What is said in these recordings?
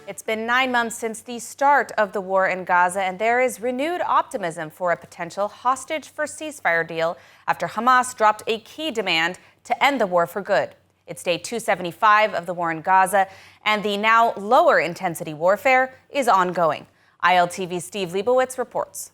It's been 9 months since the start of the war in Gaza, and there is renewed optimism for a potential hostage for ceasefire deal after Hamas dropped a key demand to end the war for good. It's day 275 of the war in Gaza, and the now lower intensity warfare is ongoing. ILTV's Steve Leibowitz reports.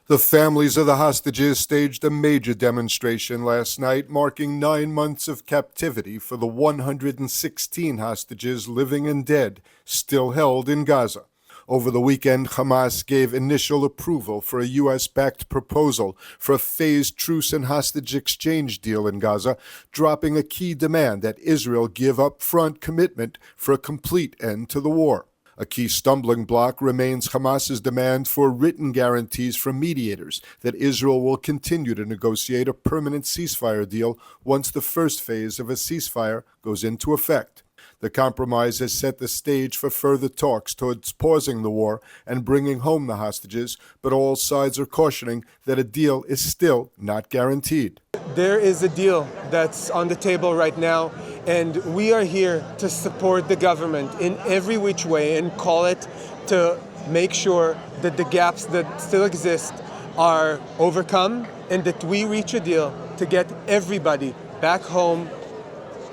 The families of the hostages staged a major demonstration last night, marking 9 months of captivity for the 116 hostages, living and dead, still held in Gaza. Over the weekend, Hamas gave initial approval for a U.S.-backed proposal for a phased truce and hostage exchange deal in Gaza, dropping a key demand that Israel give upfront commitment for a complete end to the war. A key stumbling block remains Hamas's demand for written guarantees from mediators that Israel will continue to negotiate a permanent ceasefire deal once the first phase of a ceasefire goes into effect. The compromise has set the stage for further talks towards pausing the war and bringing home the hostages, but all sides are cautioning that a deal is still not guaranteed. There is a deal that's on the table right now, and we are here to support the government in every which way and call it to make sure that the gaps that still exist are overcome and that we reach a deal to get everybody back home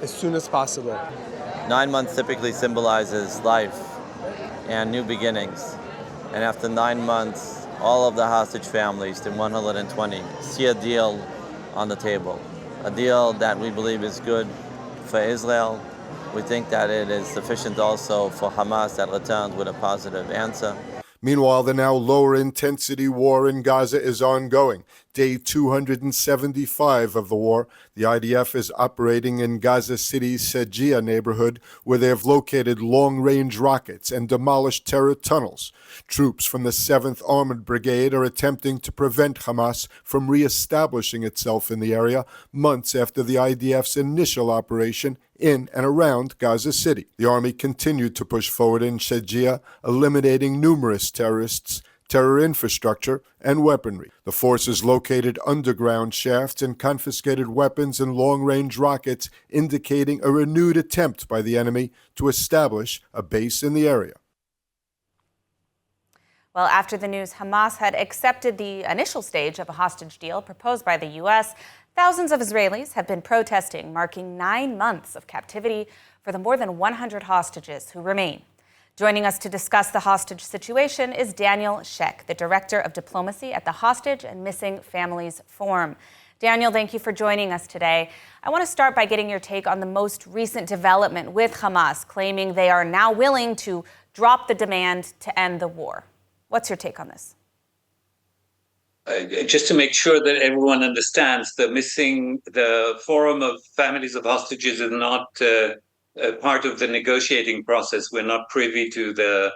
as soon as possible. 9 months typically symbolizes life and new beginnings. And after 9 months, all of the hostage families, the 120, see a deal on the table. A deal that we believe is good for Israel. We think that it is sufficient also for Hamas that returns with a positive answer. Meanwhile, the now lower intensity war in Gaza is ongoing. Day 275 of the war, the IDF is operating in Gaza City's Sejia neighborhood, where they have located long-range rockets and demolished terror tunnels. Troops from the 7th Armored Brigade are attempting to prevent Hamas from reestablishing itself in the area months after the IDF's initial operation in and around Gaza City. The army continued to push forward in Sejia, eliminating numerous terrorists, terror infrastructure, and weaponry. The forces located underground shafts and confiscated weapons and long-range rockets, indicating a renewed attempt by the enemy to establish a base in the area. Well, after the news, Hamas had accepted the initial stage of a hostage deal proposed by the U.S., thousands of Israelis have been protesting, marking 9 months of captivity for the more than 100 hostages who remain. Joining us to discuss the hostage situation is Daniel Sheck, the Director of Diplomacy at the Hostage and Missing Families Forum. Daniel, thank you for joining us today. I want to start by getting your take on the most recent development with Hamas, claiming they are now willing to drop the demand to end the war. What's your take on this? Just to make sure that everyone understands, the Forum of Families of Hostages is not part of the negotiating process. We're not privy to the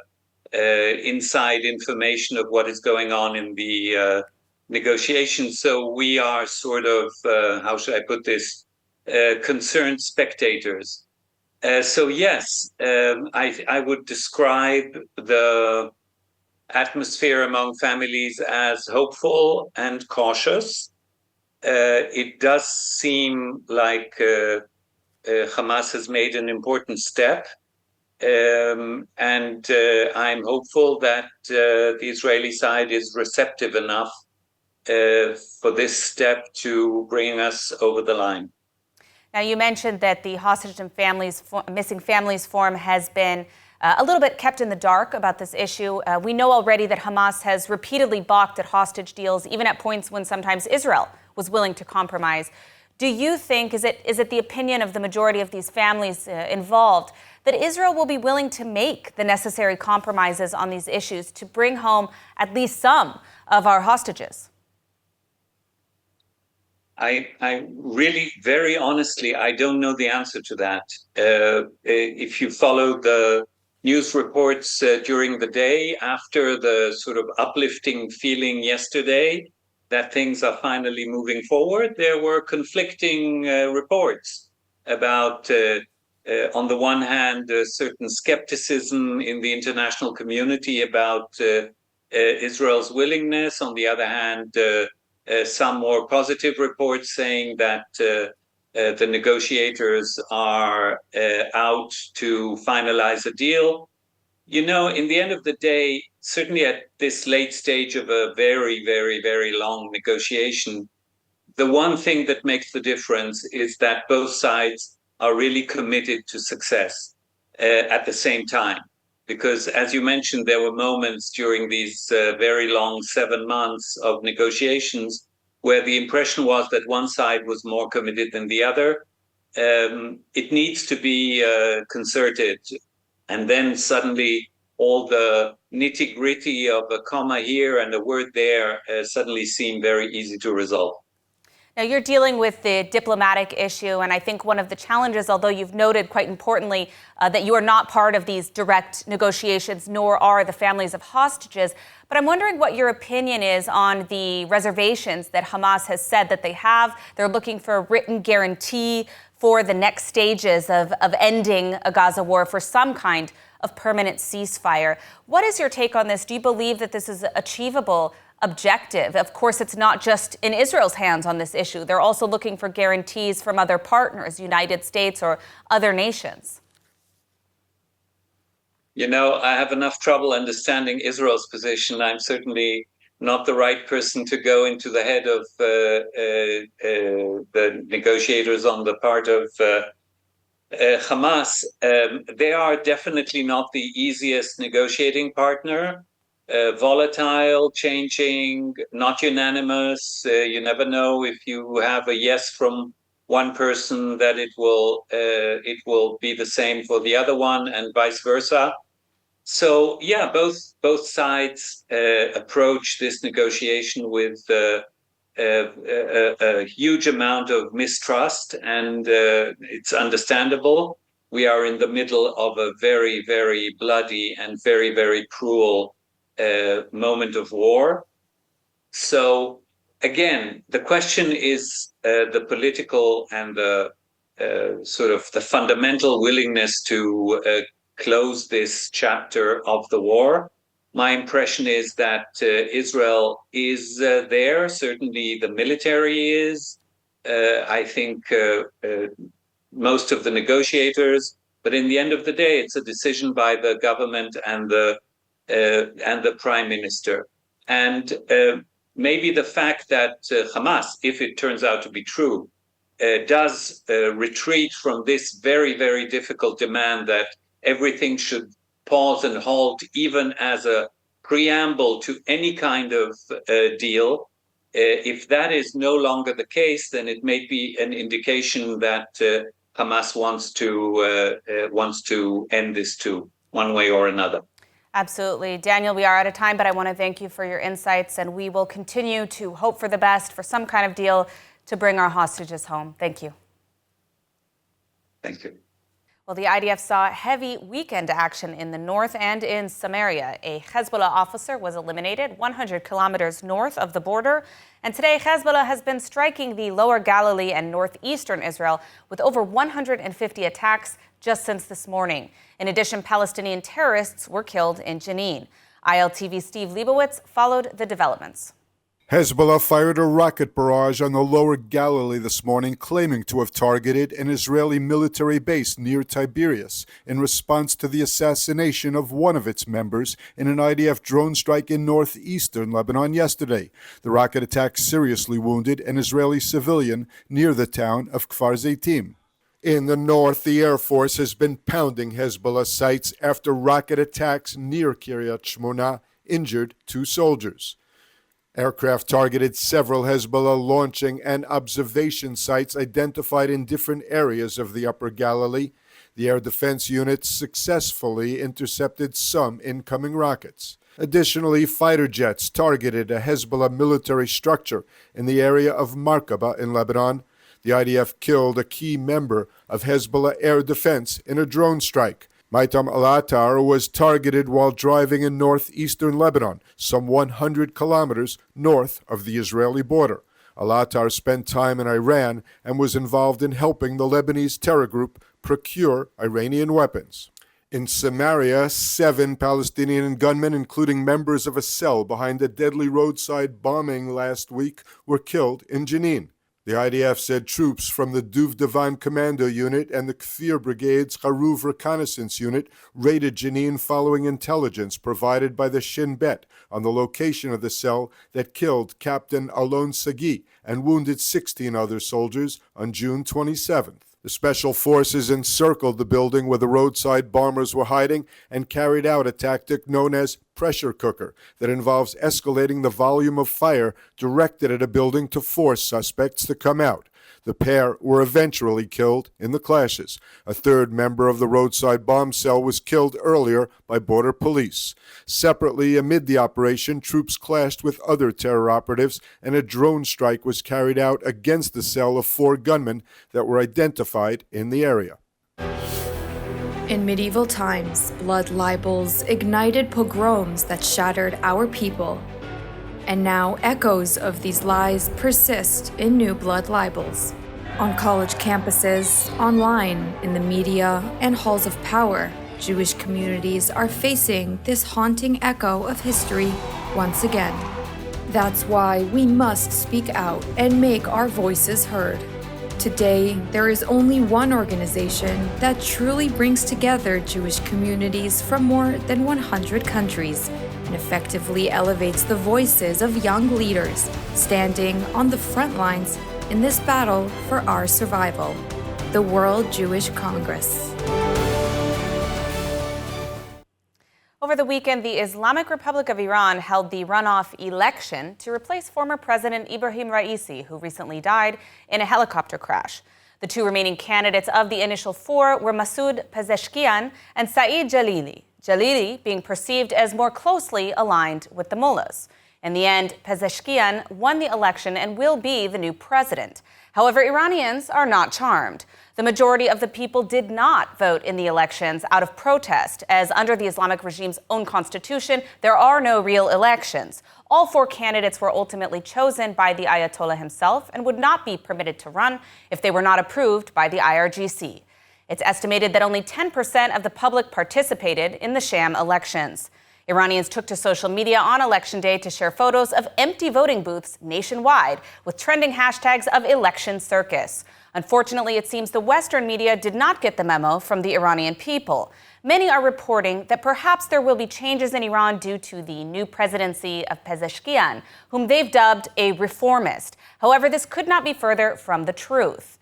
inside information of what is going on in the negotiations. So we are sort of, how should I put this, concerned spectators. So yes, I would describe the atmosphere among families as hopeful and cautious. It does seem like Hamas has made an important step, and I'm hopeful that the Israeli side is receptive enough for this step to bring us over the line. Now, you mentioned that the Hostage and Missing Families Forum has been a little bit kept in the dark about this issue. We know already that Hamas has repeatedly balked at hostage deals, even at points when sometimes Israel was willing to compromise. Do you think, is it the opinion of the majority of these families involved, that Israel will be willing to make the necessary compromises on these issues to bring home at least some of our hostages? I really, very honestly, I don't know the answer to that. If you follow the news reports during the day after the sort of uplifting feeling yesterday that things are finally moving forward, there were conflicting reports about, on the one hand, a certain skepticism in the international community about Israel's willingness. On the other hand, some more positive reports saying that the negotiators are out to finalize a deal. In the end of the day, certainly at this late stage of a very, very, very long negotiation, the one thing that makes the difference is that both sides are really committed to success at the same time. Because as you mentioned, there were moments during these very long 7 months of negotiations where the impression was that one side was more committed than the other. It needs to be concerted. And then suddenly all the nitty gritty of a comma here and a word there suddenly seem very easy to resolve. Now, you're dealing with the diplomatic issue, and I think one of the challenges, although you've noted quite importantly that you are not part of these direct negotiations, nor are the families of hostages, but I'm wondering what your opinion is on the reservations that Hamas has said that they have. They're looking for a written guarantee for the next stages of ending a Gaza war, for some kind of permanent ceasefire. What is your take on this? Do you believe that this is achievable objective? Of course, it's not just in Israel's hands on this issue. They're also looking for guarantees from other partners, United States or other nations. I have enough trouble understanding Israel's position. I'm certainly not the right person to go into the head of the negotiators on the part of Hamas. They are definitely not the easiest negotiating partner. Volatile, changing, not unanimous. You never know if you have a yes from one person that it will be the same for the other one, and vice versa. So yeah, both sides approach this negotiation with a huge amount of mistrust, and it's understandable. We are in the middle of a very, very bloody and very, very cruel moment of war. So again, the question is the political and the sort of the fundamental willingness to close this chapter of the war. My impression is that Israel is there. Certainly the military is. I think most of the negotiators. But in the end of the day, it's a decision by the government and the prime minister. And maybe the fact that Hamas, if it turns out to be true, does retreat from this very, very difficult demand that everything should pause and halt, even as a preamble to any kind of deal. If that is no longer the case, then it may be an indication that Hamas wants to end this too, one way or another. Absolutely. Daniel, we are out of time, but I want to thank you for your insights, and we will continue to hope for the best, for some kind of deal to bring our hostages home. Thank you. Thank you. Well, the IDF saw heavy weekend action in the north and in Samaria. A Hezbollah officer was eliminated 100 kilometers north of the border. And today, Hezbollah has been striking the lower Galilee and northeastern Israel with over 150 attacks just since this morning. In addition, Palestinian terrorists were killed in Jenin. ILTV Steve Leibowitz followed the developments. Hezbollah fired a rocket barrage on the lower Galilee this morning, claiming to have targeted an Israeli military base near Tiberias in response to the assassination of one of its members in an IDF drone strike in northeastern Lebanon yesterday. The rocket attack seriously wounded an Israeli civilian near the town of Kfar Zeitim. In the north, the Air Force has been pounding Hezbollah sites after rocket attacks near Kiryat Shmona injured 2 soldiers. Aircraft targeted several Hezbollah launching and observation sites identified in different areas of the Upper Galilee. The air defense units successfully intercepted some incoming rockets. Additionally, fighter jets targeted a Hezbollah military structure in the area of Markaba in Lebanon. The IDF killed a key member of Hezbollah air defense in a drone strike. Maitam al-Attar was targeted while driving in northeastern Lebanon, some 100 kilometers north of the Israeli border. Al-Attar spent time in Iran and was involved in helping the Lebanese terror group procure Iranian weapons. In Samaria, 7 Palestinian gunmen, including members of a cell behind a deadly roadside bombing last week, were killed in Jenin. The IDF said troops from the Duvdevan Commando Unit and the Kfir Brigade's Haruv Reconnaissance Unit raided Jenin following intelligence provided by the Shin Bet on the location of the cell that killed Captain Alon Sagi and wounded 16 other soldiers on June 27th. The special forces encircled the building where the roadside bombers were hiding and carried out a tactic known as pressure cooker that involves escalating the volume of fire directed at a building to force suspects to come out. The pair were eventually killed in the clashes. A third member of the roadside bomb cell was killed earlier by border police. Separately, amid the operation, troops clashed with other terror operatives, and a drone strike was carried out against the cell of 4 gunmen that were identified in the area. In medieval times, blood libels ignited pogroms that shattered our people. And now echoes of these lies persist in new blood libels. On college campuses, online, in the media, and halls of power, Jewish communities are facing this haunting echo of history once again. That's why we must speak out and make our voices heard. Today, there is only one organization that truly brings together Jewish communities from more than 100 countries and effectively elevates the voices of young leaders standing on the front lines in this battle for our survival, the World Jewish Congress. Over the weekend, the Islamic Republic of Iran held the runoff election to replace former President Ibrahim Raisi, who recently died in a helicopter crash. The 2 remaining candidates of the initial 4 were Masoud Pezeshkian and Saeed Jalili. Jalili being perceived as more closely aligned with the mullahs. In the end, Pezeshkian won the election and will be the new president. However, Iranians are not charmed. The majority of the people did not vote in the elections out of protest, as under the Islamic regime's own constitution, there are no real elections. All 4 candidates were ultimately chosen by the Ayatollah himself and would not be permitted to run if they were not approved by the IRGC. It's estimated that only 10% of the public participated in the sham elections. Iranians took to social media on Election Day to share photos of empty voting booths nationwide with trending hashtags of election circus. Unfortunately, it seems the Western media did not get the memo from the Iranian people. Many are reporting that perhaps there will be changes in Iran due to the new presidency of Pezeshkian, whom they've dubbed a reformist. However, this could not be further from the truth.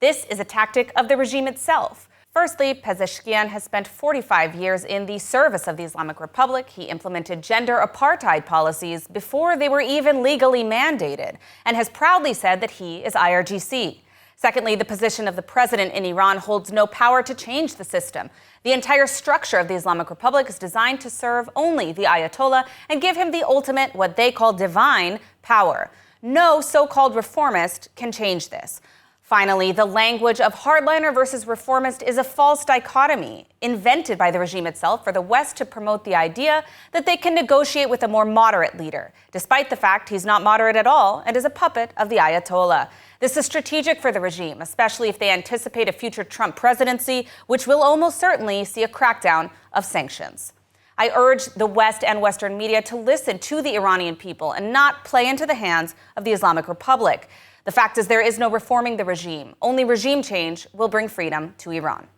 This is a tactic of the regime itself. Firstly, Pezeshkian has spent 45 years in the service of the Islamic Republic. He implemented gender apartheid policies before they were even legally mandated, and has proudly said that he is IRGC. Secondly, the position of the president in Iran holds no power to change the system. The entire structure of the Islamic Republic is designed to serve only the Ayatollah and give him the ultimate, what they call divine, power. No so-called reformist can change this. Finally, the language of hardliner versus reformist is a false dichotomy invented by the regime itself for the West to promote the idea that they can negotiate with a more moderate leader, despite the fact he's not moderate at all and is a puppet of the Ayatollah. This is strategic for the regime, especially if they anticipate a future Trump presidency, which will almost certainly see a crackdown of sanctions. I urge the West and Western media to listen to the Iranian people and not play into the hands of the Islamic Republic. The fact is there is no reforming the regime. Only regime change will bring freedom to Iran.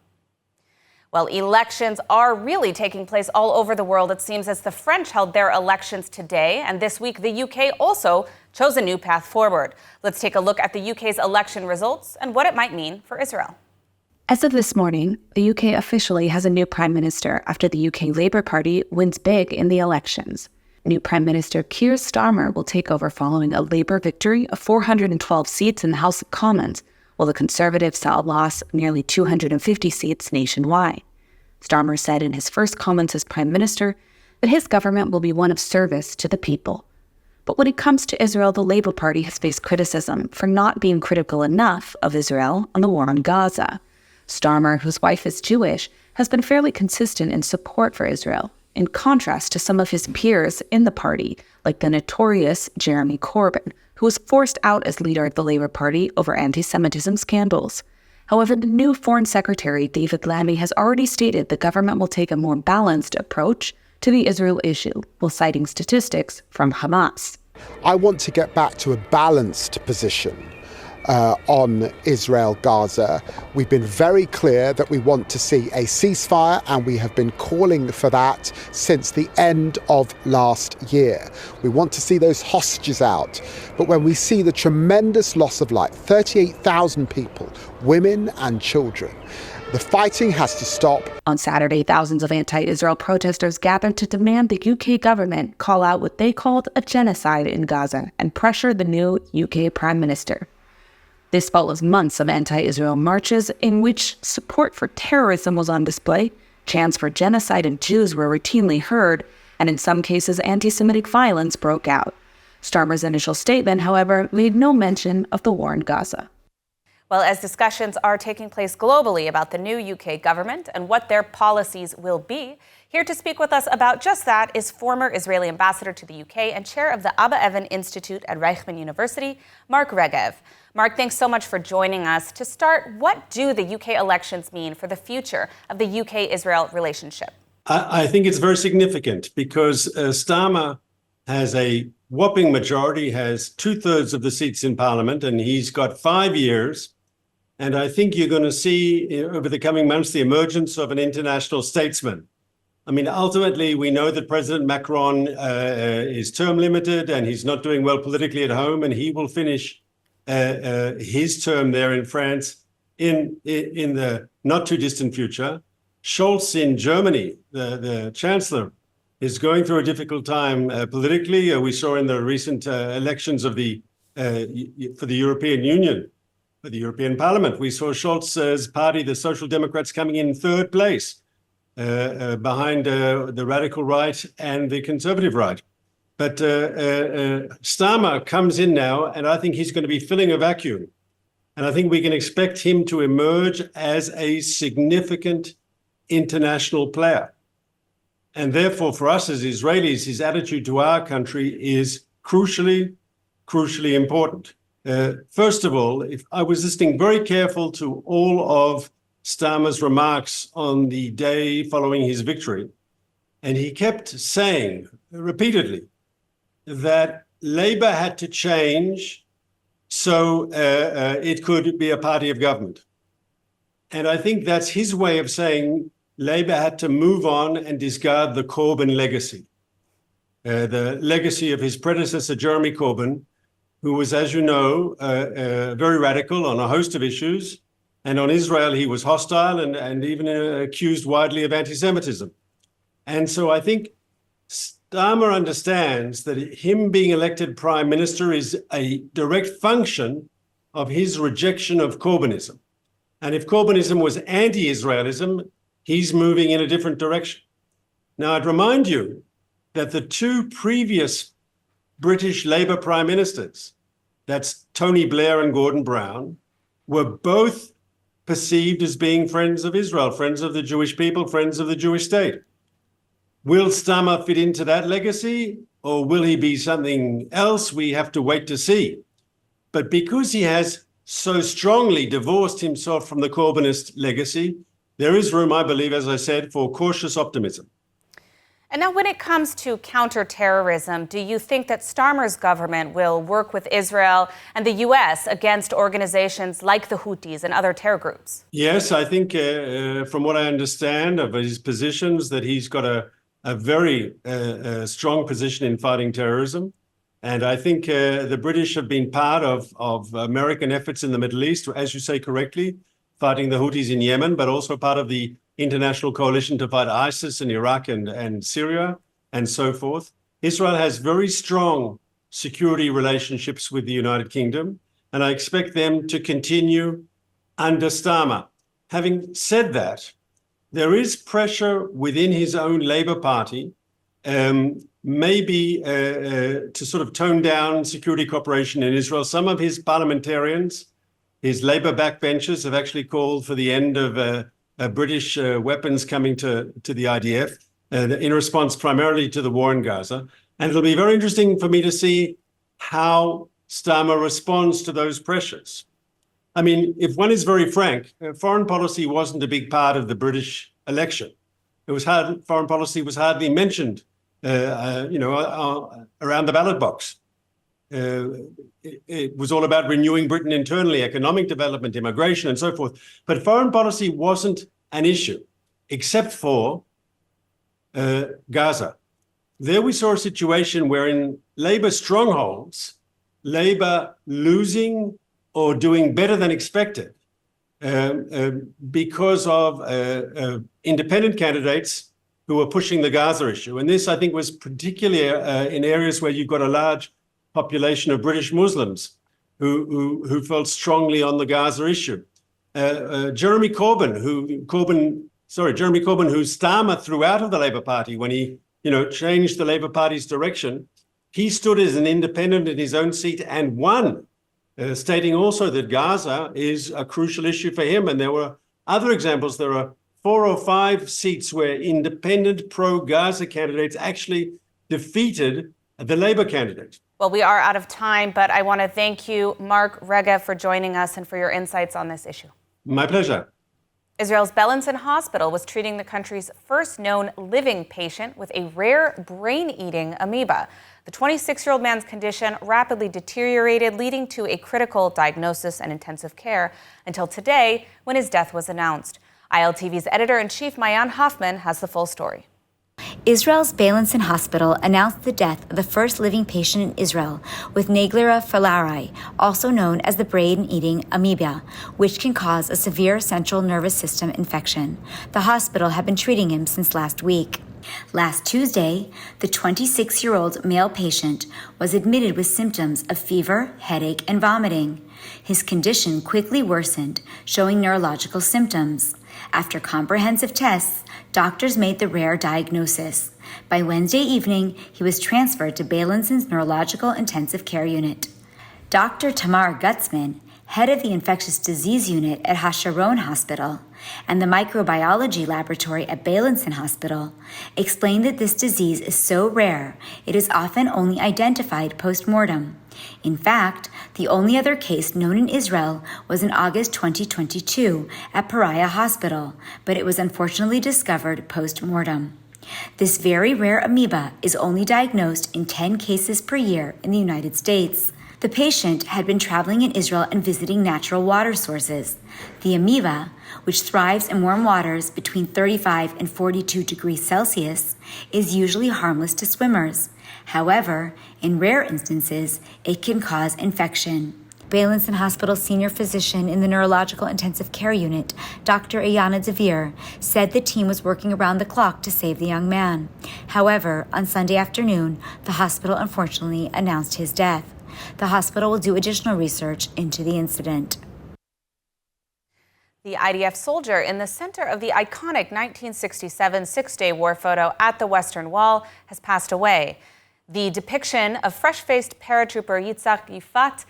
Well, elections are really taking place all over the world, it seems, as the French held their elections today. And this week, the UK also chose a new path forward. Let's take a look at the UK's election results and what it might mean for Israel. As of this morning, the UK officially has a new Prime Minister after the UK Labour Party wins big in the elections. New Prime Minister Keir Starmer will take over following a Labour victory of 412 seats in the House of Commons, while the Conservatives saw a loss of nearly 250 seats nationwide. Starmer said in his first comments as Prime Minister that his government will be one of service to the people. But when it comes to Israel, the Labour Party has faced criticism for not being critical enough of Israel on the war on Gaza. Starmer, whose wife is Jewish, has been fairly consistent in support for Israel, in contrast to some of his peers in the party, like the notorious Jeremy Corbyn, who was forced out as leader of the Labour Party over anti-Semitism scandals. However, the new Foreign Secretary, David Lammy, has already stated the government will take a more balanced approach to the Israel issue, while citing statistics from Hamas. I want to get back to a balanced position. on Israel Gaza. We've been very clear that we want to see a ceasefire, and we have been calling for that since the end of last year. We want to see those hostages out. But when we see the tremendous loss of life, 38,000 people, women and children, the fighting has to stop. On Saturday, thousands of anti-Israel protesters gathered to demand the UK government call out what they called a genocide in Gaza and pressure the new UK Prime Minister. This follows months of anti-Israel marches in which support for terrorism was on display, chants for genocide and Jews were routinely heard, and in some cases anti-Semitic violence broke out. Starmer's initial statement, however, made no mention of the war in Gaza. Well, as discussions are taking place globally about the new UK government and what their policies will be, here to speak with us about just that is former Israeli ambassador to the UK and chair of the Abba Evan Institute at Reichman University, Mark Regev. Mark, thanks so much for joining us. To start, what do the UK elections mean for the future of the UK-Israel relationship? I think it's very significant because Starmer has a whopping majority, has 2/3 of the seats in Parliament, and he's got 5 years. And I think you're going to see over the coming months the emergence of an international statesman. I mean, ultimately, we know that President Macron is term limited and he's not doing well politically at home, and he will finish his term there in France in the not too distant future. Scholz in Germany, the chancellor, is going through a difficult time politically. We saw in the recent elections of for the European Union, for the European Parliament, we saw Scholz's party, the Social Democrats, coming in third place behind the radical right and the conservative right. But Starmer comes in now, and I think he's going to be filling a vacuum. And I think we can expect him to emerge as a significant international player. And therefore, for us as Israelis, his attitude to our country is crucially important. First of all, if I was listening very careful to all of Starmer's remarks on the day following his victory, and he kept saying repeatedly that Labour had to change so it could be a party of government. And I think that's his way of saying Labour had to move on and discard the Corbyn legacy, the legacy of his predecessor, Jeremy Corbyn, who was, as you know, very radical on a host of issues. And on Israel, he was hostile and even accused widely of anti-Semitism. And so I think Starmer understands that him being elected prime minister is a direct function of his rejection of Corbynism. And if Corbynism was anti-Israelism, he's moving in a different direction. Now, I'd remind you that the two previous British Labour prime ministers, that's Tony Blair and Gordon Brown, were both perceived as being friends of Israel, friends of the Jewish people, friends of the Jewish state. Will Starmer fit into that legacy, or will he be something else? We have to wait to see. But because he has so strongly divorced himself from the Corbynist legacy, there is room, I believe, as I said, for cautious optimism. And now when it comes to counterterrorism, do you think that Starmer's government will work with Israel and the U.S. against organizations like the Houthis and other terror groups? Yes, I think from what I understand of his positions, that he's got a very strong position in fighting terrorism. And I think the British have been part of American efforts in the Middle East, as you say correctly, fighting the Houthis in Yemen, but also part of the international coalition to fight ISIS in Iraq and Syria and so forth. Israel has very strong security relationships with the United Kingdom, and I expect them to continue under Starmer. Having said that, there is pressure within his own Labour Party, maybe to sort of tone down security cooperation in Israel. Some of his parliamentarians, his Labour backbenchers, have actually called for the end of British weapons coming to the IDF in response primarily to the war in Gaza. And it'll be very interesting for me to see how Starmer responds to those pressures. I mean, if one is very frank, foreign policy wasn't a big part of the British election. Foreign policy was hardly mentioned, around the ballot box. it was all about renewing Britain internally, economic development, immigration, and so forth. But foreign policy wasn't an issue, except for Gaza. There we saw a situation where in Labour strongholds, Labour losing or doing better than expected because of independent candidates who were pushing the Gaza issue. And this, I think, was particularly in areas where you've got a large population of British Muslims who felt strongly on the Gaza issue. Jeremy Corbyn, who Starmer threw out of the Labour Party when he, changed the Labour Party's direction, he stood as an independent in his own seat and won, stating also that Gaza is a crucial issue for him. And there were other examples. There are 4 or 5 seats where independent pro-Gaza candidates actually defeated the Labour candidate. Well, we are out of time, but I want to thank you, Mark Regev, for joining us and for your insights on this issue. My pleasure. Israel's Beilinson Hospital was treating the country's first known living patient with a rare brain-eating amoeba. The 26-year-old man's condition rapidly deteriorated, leading to a critical diagnosis and intensive care until today, when his death was announced. ILTV's editor-in-chief, Mayan Hoffman, has the full story. Israel's Beilinson Hospital announced the death of the first living patient in Israel with Naegleria fowleri, also known as the brain-eating amoeba, which can cause a severe central nervous system infection. The hospital had been treating him since last week. Last Tuesday, the 26-year-old male patient was admitted with symptoms of fever, headache, and vomiting. His condition quickly worsened, showing neurological symptoms. After comprehensive tests, doctors made the rare diagnosis. By Wednesday evening, he was transferred to Beilinson's neurological intensive care unit. Dr. Tamar Gutzman, head of the infectious disease unit at Hasharon Hospital and the microbiology laboratory at Beilinson Hospital, explained that this disease is so rare it is often only identified post-mortem. In fact, the only other case known in Israel was in August 2022 at Pariah Hospital, but it was unfortunately discovered post-mortem. This very rare amoeba is only diagnosed in 10 cases per year in the United States. The patient had been traveling in Israel and visiting natural water sources. The amoeba, which thrives in warm waters between 35 and 42 degrees Celsius, is usually harmless to swimmers. However, in rare instances, it can cause infection. Beilinson Hospital senior physician in the neurological intensive care unit, Dr. Ayana Devere, said the team was working around the clock to save the young man. However, on Sunday afternoon, the hospital unfortunately announced his death. The hospital will do additional research into the incident. The IDF soldier in the center of the iconic 1967 Six-Day War photo at the Western Wall has passed away. The depiction of fresh-faced paratrooper Yitzhak Yifat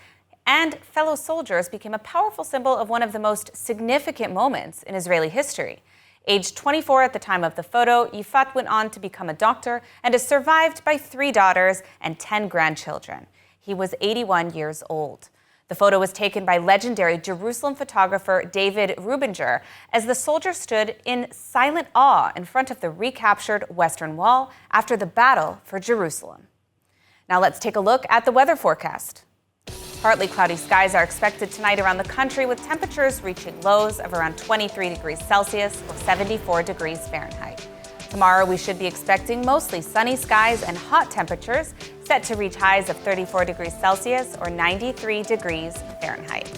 and fellow soldiers became a powerful symbol of one of the most significant moments in Israeli history. Aged 24 at the time of the photo, Yifat went on to become a doctor and is survived by 3 daughters and 10 grandchildren. He was 81 years old. The photo was taken by legendary Jerusalem photographer David Rubinger as the soldier stood in silent awe in front of the recaptured Western Wall after the battle for Jerusalem. Now let's take a look at the weather forecast. Partly cloudy skies are expected tonight around the country, with temperatures reaching lows of around 23 degrees Celsius or 74 degrees Fahrenheit. Tomorrow we should be expecting mostly sunny skies and hot temperatures, set to reach highs of 34 degrees Celsius or 93 degrees Fahrenheit.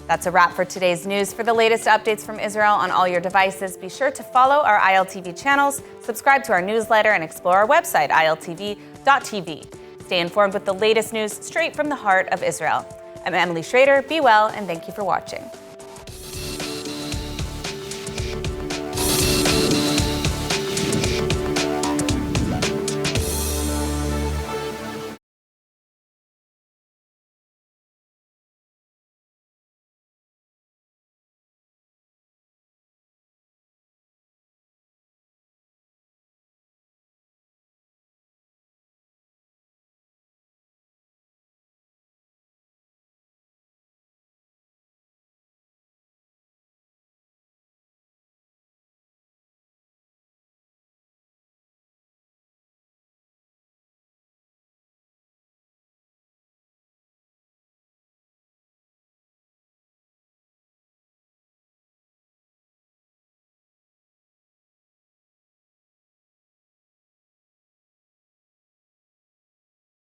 That's a wrap for today's news. For the latest updates from Israel on all your devices, be sure to follow our ILTV channels, subscribe to our newsletter, and explore our website, iltv.tv. Stay informed with the latest news straight from the heart of Israel. I'm Emily Schrader. Be well, and thank you for watching.